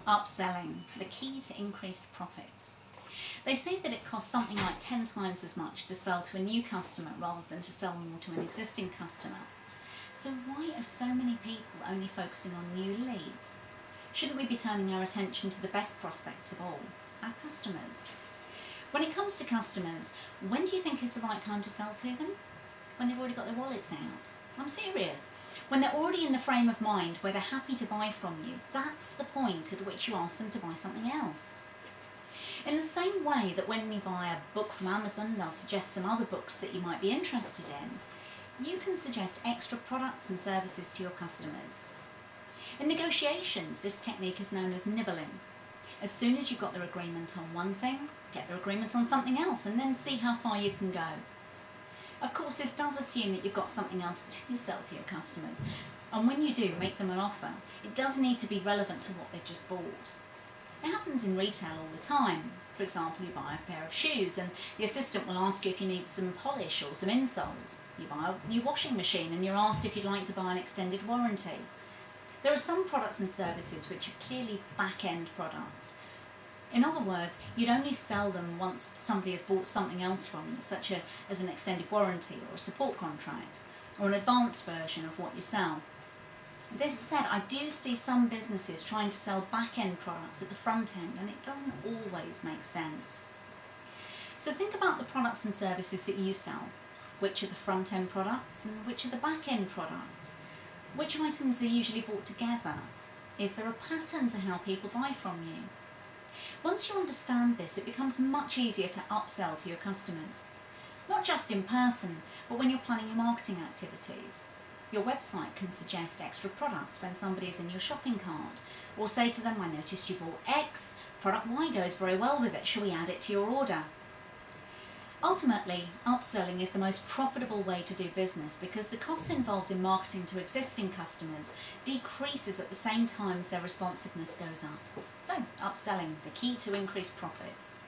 Upselling, the key to increased profits. They say that it costs something like 10 times as much to sell to a new customer rather than to sell more to an existing customer. So why are so many people only focusing on new leads? Shouldn't we be turning our attention to the best prospects of all, our customers? When it comes to customers, when do you think is the right time to sell to them? When they've already got their wallets out. I'm serious. When they're already in the frame of mind where they're happy to buy from you, that's the point at which you ask them to buy something else. In the same way that when you buy a book from Amazon, they'll suggest some other books that you might be interested in, you can suggest extra products and services to your customers. In negotiations, this technique is known as nibbling. As soon as you've got their agreement on one thing, get their agreement on something else and then see how far you can go. Of course, this does assume that you've got something else to sell to your customers, and when you do make them an offer, it does need to be relevant to what they've just bought. It happens in retail all the time. For example, you buy a pair of shoes and the assistant will ask you if you need some polish or some insoles. You buy a new washing machine and you're asked if you'd like to buy an extended warranty. There are some products and services which are clearly back-end products. In other words, you'd only sell them once somebody has bought something else from you, such as an extended warranty or a support contract, or an advanced version of what you sell. This said, I do see some businesses trying to sell back-end products at the front end, and it doesn't always make sense. So think about the products and services that you sell. Which are the front-end products and which are the back-end products? Which items are usually bought together? Is there a pattern to how people buy from you? Once you understand this, it becomes much easier to upsell to your customers. Not just in person, but when you're planning your marketing activities. Your website can suggest extra products when somebody is in your shopping cart, or say to them, I noticed you bought X, product Y goes very well with it, shall we add it to your order? Ultimately, upselling is the most profitable way to do business because the costs involved in marketing to existing customers decreases at the same time as their responsiveness goes up. So, upselling, the key to increased profits.